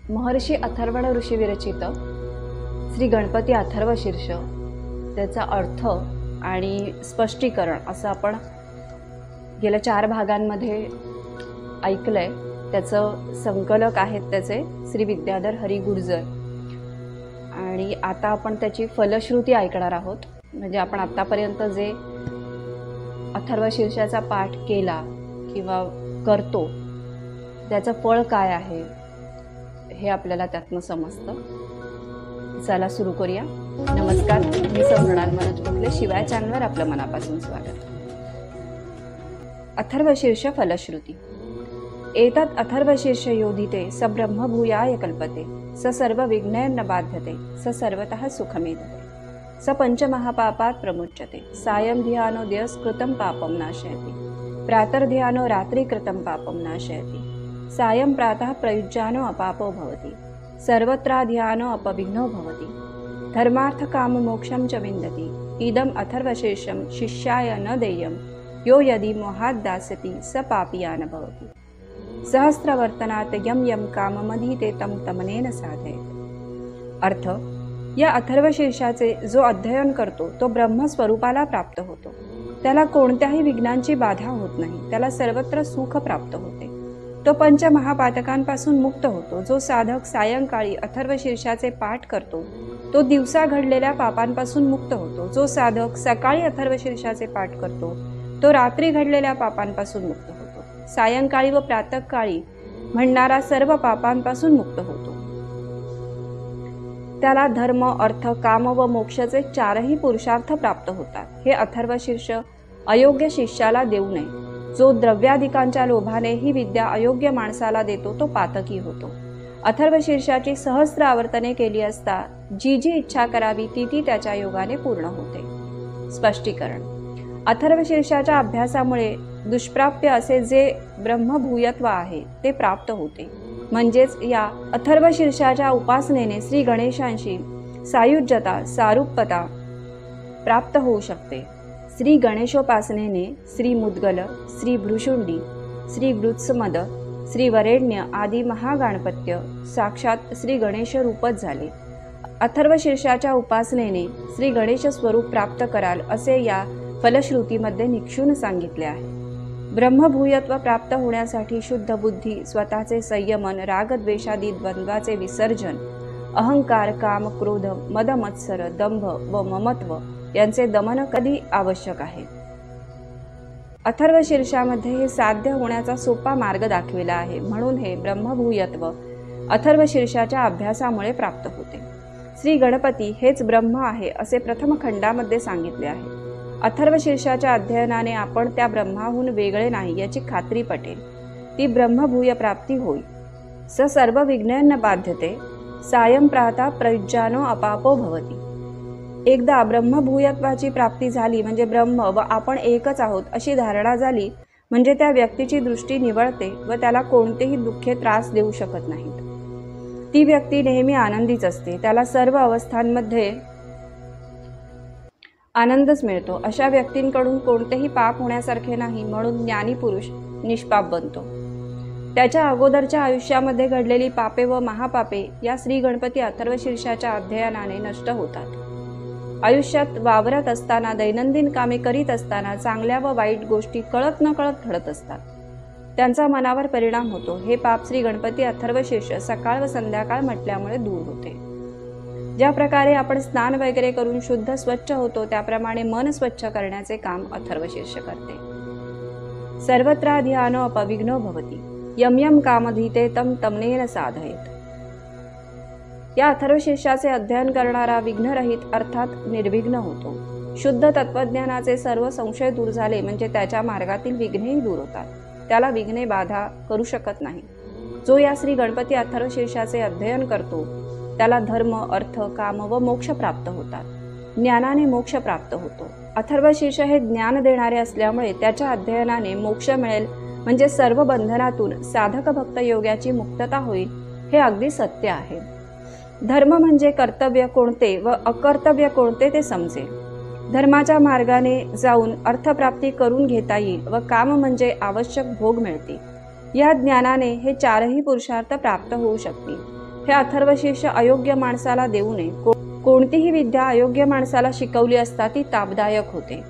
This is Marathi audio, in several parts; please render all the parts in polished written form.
महर्षी अथर्वण ऋषी विरचित श्री गणपती अथर्वशीर्ष, त्याचा अर्थ आणि स्पष्टीकरण असं आपण गेल्या 4 भागांमध्ये ऐकलंय। त्याचं संकलक आहेत त्याचे श्री विद्याधर हरी गुर्जर, आणि आता आपण त्याची फलश्रुती ऐकणार आहोत। म्हणजे आपण आतापर्यंत जे अथर्वशीर्षाचा पाठ केला किंवा करतो त्याचं फळ काय आहे हे आपल्याला त्यातनं समजतं। चला सुरू करूया। नमस्कार, मी मृणाल मनोज गोखले, शिवाय चॅनलवर आपलं मनापासून स्वागत। अथर्वशीर्ष फलश्रुती। एतत् अथर्वशीर्ष योधिते स ब्रह्मभूयाय कल्पते, स सर्व विघ्नैर्न बाध्यते, स सर्वतः सुखमेधते, स पंचमहापापात् प्रमुच्यते। सायं ध्यानोदयस् कृतं पापं नाशयति, प्रातर्ध्यानो रात्रि कृतं पापं नाशयति, सायं प्रातः प्रयुज्यानो अपापो भवति, सर्वत्र ध्यानो अपविघ्नो भवति, धर्मार्थ काम मोक्षं च विन्दति। इदम् अथर्वशीर्षं शिष्याय न देयं, यो यदि मोहात् दास्यति स पापीया न भवति। सहस्रवर्तनात् यं यं काममधीते तं तमनेन साधयेत्। अर्थ, या अथर्वशीर्षाचे जो अध्ययन करतो तो ब्रह्मस्वरूपाला प्राप्त होतो। त्याला कोणत्याही विघ्नांची बाधा होत नाही, त्याला सर्वत्र सुख प्राप्त होते। तो पंचमहापातकांपासून मुक्त होतो। जो साधक सायंकाळी अथर्वशीर्षाचे पाठ करतो तो दिवसा घडलेल्या पापांपासून मुक्त होतो। जो साधक सकाळी अथर्वशीर्षाचे पाठ करतो तो रात्री घडलेल्या पापांपासून मुक्त होतो। सायंकाळी व प्रातःकाळी म्हणणारा सर्व पापांपासून मुक्त होतो। त्याला धर्म, अर्थ, काम व मोक्षाचे 4ही पुरुषार्थ प्राप्त होतात। हे अथर्वशीर्ष अयोग्य शिष्याला देऊ नये। जो द्रव्याधिकांच्या लोभाने ही विद्या अयोग्य माणसाला देतो तो पातकी होतो। अथर्वशीर्षाची सहस्र आवर्तने केली असता जी जी इच्छा करावी ती ती त्याच्या योगाने पूर्ण होते। स्पष्टीकरण। अथर्वशीर्षाच्या अभ्यासामुळे दुष्प्राप्य असे जे ब्रह्मभूयत्व आहे ते प्राप्त होते। म्हणजेच या अथर्वशीर्षाच्या उपासनेने श्री गणेशांशी सायुज्यता, सारूप्यता प्राप्त होऊ शकते। श्री गणेशोपासनेने श्री मुद्गल, श्री भ्रुशुंडी, श्री वृत्समद, श्री वरेण्य आदी महागणपत्य साक्षात श्री गणेश रूपच झाले। अथर्वशीर्षाच्या उपासनेने श्री गणेश स्वरूप प्राप्त कराल असे या फलश्रुतीमध्ये निक्षून सांगितले आहे। ब्रह्मभूयत्व प्राप्त होण्यासाठी शुद्ध बुद्धी, स्वतःचे संयमन, रागद्वेषादी द्वंद्वाचे विसर्जन, अहंकार, काम, क्रोध, मद, मत्सर, दंभ व ममत्व यांचे दमन कधी आवश्यक आहे। अथर्वशीर्षामध्ये हे साध्य होण्याचा सोपा मार्ग दाखविला आहे। म्हणून हे ब्रह्मभूयत्व अथर्वशीर्षाच्या अभ्यासामुळे प्राप्त होते। श्री गणपती हेच ब्रह्म आहे असे प्रथम खंडामध्ये सांगितले आहे। अथर्वशीर्षाच्या अध्ययनाने आपण त्या ब्रह्माहून वेगळे नाही याची खात्री पटेल। ती ब्रह्मभूय प्राप्ती होईल। स सर्व विघ्नैर्न बाध्यते, सायं प्रातः प्रयुज्यानो अपापो भवति। एकदा ब्रह्मभूयत्वाची प्राप्ती झाली म्हणजे ब्रह्म व आपण एकच आहोत अशी धारणा झाली म्हणजे त्या व्यक्तीची दृष्टी निवळते व त्याला कोणतेही दुःखे त्रास देऊ शकत नाहीत। ती व्यक्ती नेहमी आनंदीच असते। त्याला सर्व अवस्थांमध्ये आनंदच मिळतो। अशा व्यक्तींकडून कोणतेही पाप होण्यासारखे नाही, म्हणून ज्ञानी पुरुष निष्पाप बनतो। त्याच्या अगोदरच्या आयुष्यामध्ये घडलेली पापे व महापापे या श्री गणपती अथर्वशीर्षाच्या अध्ययनाने नष्ट होतात। आयुष्यात वावरत असताना, दैनंदिन कामे करीत असताना चांगल्या व वाईट गोष्टी कळत नकळत घडत असतात। त्यांचा मनावर परिणाम होतो। हे पाप श्री गणपती अथर्वशीर्ष सकाळ व संध्याकाळ म्हटल्यामुळे दूर होते। ज्या प्रकारे आपण स्नान वगैरे करून शुद्ध स्वच्छ होतो त्याप्रमाणे मन स्वच्छ करण्याचे काम अथर्वशीर्ष करते। सर्वत्र ध्यानो अपविघ्नो भवति, यम यम कामधीते तं तमनेन साधयेत्। या अथर्वशीर्षाचे अध्ययन करणारा विघ्नरहित अर्थात निर्विघ्न होतो। शुद्ध तत्वज्ञानाचे सर्व संशय दूर झाले म्हणजे त्याच्या मार्गातील विघ्नेही दूर होतात। त्याला विघ्ने बाधा करू शकत नाही। जो या श्री गणपती अथर्वशीर्षाचे अध्ययन करतो त्याला धर्म, अर्थ, काम व मोक्ष प्राप्त होतात। ज्ञानाने मोक्ष प्राप्त होतो। अथर्वशीर्ष हे ज्ञान देणारे असल्यामुळे त्याच्या अध्ययनाने मोक्ष मिळेल म्हणजे सर्व बंधनातून साधक भक्त योगाची मुक्तता होईल, हे अगदी सत्य आहे। धर्म म्हणजे कर्तव्य कोणते व अकर्तव्य कोणते ते समजेल। धर्माच्या मार्गाने जाऊन अर्थप्राप्ती करून घेता येईल व काम म्हणजे आवश्यक भोग मिळतील। या ज्ञानाने हे 4ही पुरुषार्थ प्राप्त होऊ शकतील। हे अथर्वशीर्ष अयोग्य माणसाला देऊ नये. कोणतीही विद्या अयोग्य माणसाला शिकवली असता ती तापदायक होते.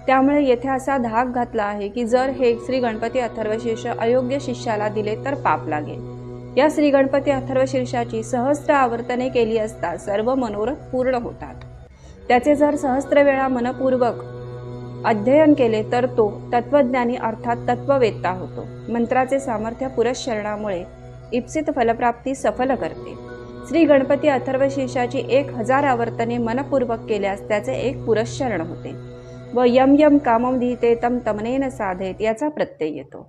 त्यामुळे येथे असा धाक घातला आहे की जर हे श्री गणपती अथर्वशीर्ष अयोग्य शिष्याला दिले तर पाप लागेल. या श्री गणपती अथर्वशीर्षाची सहस्त्र आवर्तने केली असता सर्व मनोरथ पूर्ण होतात. त्याचे जर सहस्त्र वेळा मनपूर्वक अध्ययन केले तर तो तत्वज्ञानी अर्थात तत्ववेत्ता होतो. मंत्राचे सामर्थ्य पुरश्चरणामुळे इप्सित फलप्राप्ती सफल करते. श्री गणपती अथर्वशीर्षाची 1000 आवर्तने मनपूर्वक केल्यास त्याचे एक पुरश्चरण होते व यम यम कामम धीते तम तमनेन साधेत याचा प्रत्यय येतो.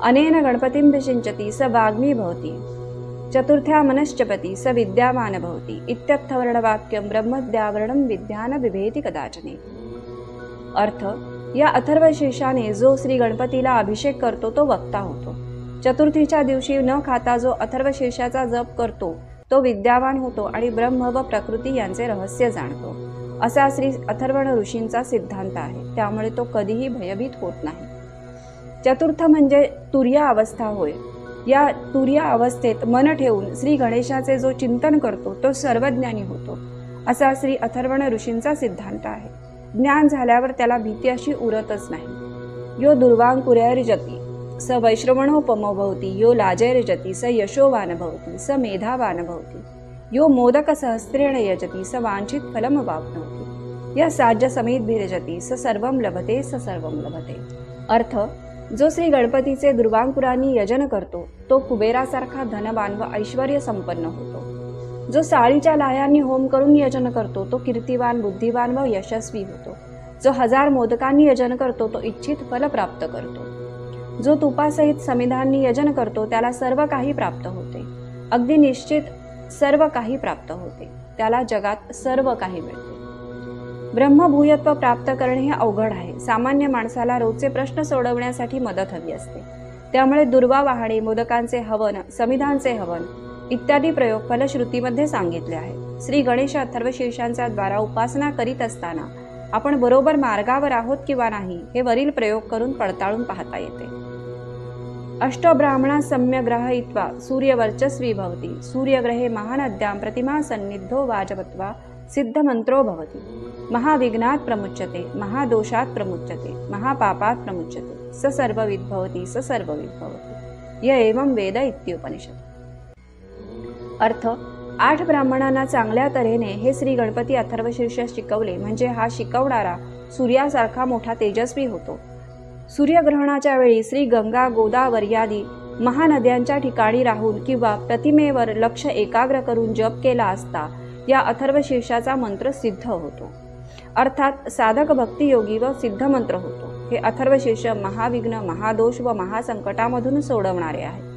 अनेन गणपतीं विषिंचती स वाग्मी भवति चतुर्थ्या मनश्चपती स विद्यावान भवति इत्यर्थवर्णवाक्यम ब्रह्मद्यावरणम विद्यान विभेति कदाचने. अर्थ, या अथर्वशीर्षाने जो श्री गणपतीला अभिषेक करतो तो वक्ता होतो. चतुर्थीच्या दिवशी न खाता जो अथर्वशीर्षाचा जप करतो तो विद्यावान होतो आणि ब्रह्म व प्रकृती यांचे रहस्य जाणतो, असा श्री अथर्वण ऋषींचा सिद्धांत आहे. त्यामुळे तो कधीही भयभीत होत नाही. चतुर्थ म्हणजे तुर्या अवस्था होय. या तुर्या अवस्थेत मन ठेवून श्री गणेशाचे जो चिंतन करतो तो सर्वज्ञानी होतो, असा श्री अथर्वण ऋषींचा सिद्धांत आहे. ज्ञान झाल्यावर त्याला भीती अशी उरतच नाही. यो दुर्वांकुरैर्जति स वैश्रवणोपमो भवति यो लाजैर्जति स यशोवान भवति स मेधावान भवति यो मोदक सहस्रेण यजति स वांछित फलम वाप्नोति या साज्य समेत भिरजति स सर्वम लभते स सर्वम लभते. अर्थ, जो श्री गणपतीचे दुर्वांकुरांनी यजन करतो तो कुबेरासारखा धनवान व ऐश्वर्य संपन्न होतो. जो साळीच्या लायांनी होम करून यजन करतो तो कीर्तिवान, बुद्धिवान व यशस्वी होतो. जो 1000 मोदकांनी यजन करतो तो इच्छित फल प्राप्त करतो. जो तुपासहित समिधांनी यजन करतो त्याला सर्व काही प्राप्त होते. अगदी निश्चित सर्व काही प्राप्त होते. त्याला जगात सर्व काही मिळते. ब्रह्मभूयत्व प्राप्त करणे हे अवघड आहे. सामान्य माणसाला रोजचे प्रश्न सोडवण्यासाठी मदत हवी असते. त्यामुळे दुर्वा वाहणे, मोदकांचे हवन, समिधांचे हवन इत्यादी प्रयोग फलश्रुतीमध्ये सांगितले आहेत. श्री गणेश अथर्वशीर्षांच्या द्वारा उपासना करीत असताना आपण बरोबर मार्गावर आहोत किंवा नाही हे वरील प्रयोग करून पडताळून पाहता येते. अष्टब्राह्मणा सम्यग्रहयित्वा सूर्यवर्चस्वी भवति सूर्यग्रहे महानद्यां प्रतिमा सन्निधो वाजवत्वा सिद्धमंत्रो भवति महाविघ्नात् प्रमुच्यते महादोषात् प्रमुच्यते महापापात् प्रमुच्यते स सर्वविद् भवति स सर्वविद् भवति य एवं वेद इत्युपनिषद. अर्थ, 8 ब्राह्मणांना चांगल्या तऱ्हेने हे श्री गणपती अथर्वशीर्ष शिकवले म्हणजे हा शिकवणारा सूर्यासारखा मोठा तेजस्वी होतो. सूर्यग्रहणाच्या वेळी श्री गंगा, गोदावरी महानद्यांच्या ठिकाणी राहून किंवा प्रतिमेवर लक्ष एकाग्र करून जप केला असता या अथर्वशीर्षाचा मंत्र सिद्ध होतो. अर्थात साधक भक्तियोगी व सिद्ध मंत्र होतो. हे अथर्वशीर्ष महाविघ्न, महादोष व महासंकटामधून सोडवणारे आहे.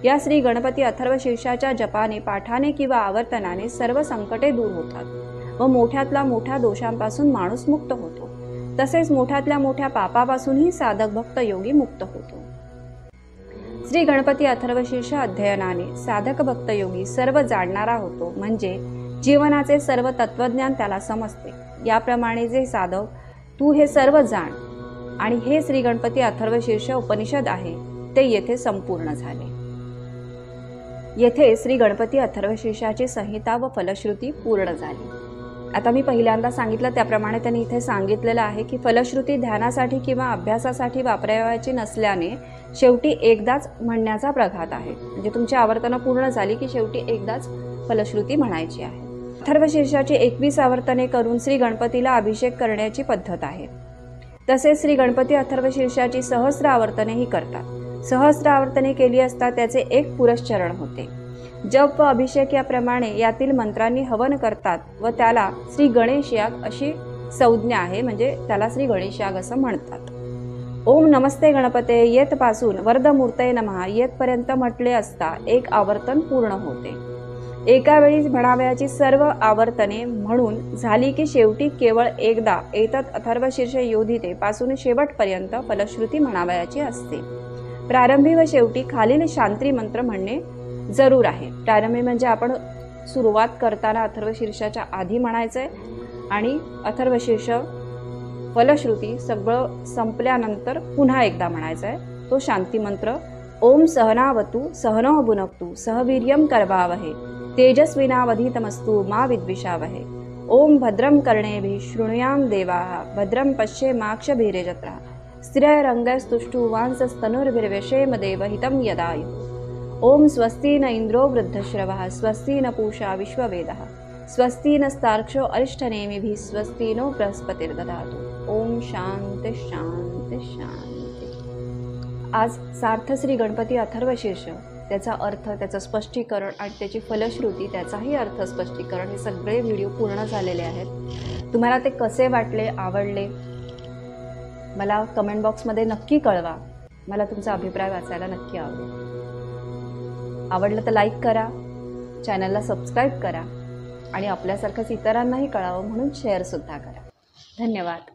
या श्री गणपती अथर्वशीर्षाच्या जपाने, पाठाने किंवा आवर्तनाने सर्व संकटे दूर होतात व मोठ्यातला मोठ्या दोषांपासून माणूस मुक्त होतो. तसेच मोठ्यातल्या मोठ्या पापापासूनही साधक भक्त योगी मुक्त होतो. श्री गणपती अथर्वशीर्ष अध्ययनाने साधक भक्त योगी सर्व जाणणारा होतो, म्हणजे जीवनाचे सर्व तत्वज्ञान त्याला समजते. याप्रमाणे जे साधक तू हे सर्व जाण आणि हे श्री गणपती अथर्वशीर्ष उपनिषद आहे ते येथे संपूर्ण झाले. येथे श्री गणपती अथर्वशीर्षाची संहिता व फलश्रुती पूर्ण झाली. आता मी पहिल्यांदा सांगितलं त्याप्रमाणे त्यांनी इथे सांगितलेलं आहे की फलश्रुती ध्यानासाठी किंवा अभ्यासासाठी वापरावयाची नसल्याने शेवटी एकदाच म्हणण्याचा प्रघात आहे. म्हणजे तुमची आवर्तनं पूर्ण झाली की शेवटी एकदाच फलश्रुती म्हणायची आहे. अथर्वशीर्षाची 21 आवर्तने करून श्री गणपतीला अभिषेक करण्याची पद्धत आहे. तसेच श्री गणपती अथर्वशीर्षाची सहस्र आवर्तनेही करतात. सहस्र आवर्तने केली असता त्याचे एक पुरश्चरण होते. जप व अभिषेक याप्रमाणे यातील मंत्रांनी हवन करतात व त्याला श्री गणेश याग अशी संज्ञा आहे, म्हणजे त्याला श्री गणेश याग असं म्हणतात. ओम नमस्ते गणपते येतपासून वरदमूर्तये नमः येतपर्यंत म्हटले असता एक आवर्तन पूर्ण होते. एका वेळी म्हणावयाची सर्व आवर्तने म्हणून झाली की शेवटी केवळ एकदा एतत् अथर्वशीर्ष योधिते पासून शेवटपर्यंत फलश्रुती म्हणावयाची असते. प्रारंभी व शेवटी खालील शांत्री मंत्र म्हणणे जरूर आहे. प्रारंभी म्हणजे आपण सुरुवात करताना अथर्वशीर्षाच्या आधी म्हणायचं आहे आणि अथर्वशीर्ष फलश्रुती सगळं संपल्यानंतर पुन्हा एकदा म्हणायचं आहे. तो शांती मंत्र ओम सहनावतु सहनौ भुनक्तु सह वीर्यं करवावहै तेजस्विनावधीतमस्तु मा विद्विषावहै। ओम भद्रं कर्णेभिः शृणुयाम देवाः भद्रं पश्येमाक्षभिर्यजत्राः स्थिरैरङ्गैस्तुष्टुवांसस्तनुर्भिर्व्यशेम देवहितं यदायुः। ओम स्वस्ति न इंद्रो वृद्धश्रवः स्वस्ति न पूषा विश्ववेदः स्वस्ति नस्तार्क्ष्यो अरिष्टनेमिभिः स्वस्ति नो बृहस्पतिर्दधातु। ओम शांती शांती शांती। आज सार्थ श्री गणपती अथर्वशीर्ष, त्याचा अर्थ, त्याचं स्पष्टीकरण आणि त्याची फलश्रुती, त्याचाही अर्थ स्पष्टीकरण, हे सगळे व्हिडिओ पूर्ण झालेले आहेत। तुम्हाला ते कसे वाटले, आवडले, मला कमेंट बॉक्समध्ये नक्की कळवा। मला तुमचा अभिप्राय वाचायला नक्की आवडेल। आवडलं तर लाईक करा, चॅनलला सबस्क्राईब करा आणि आपल्यासारखंच इतरांनाही कळावं म्हणून शेअरसुद्धा करा। धन्यवाद।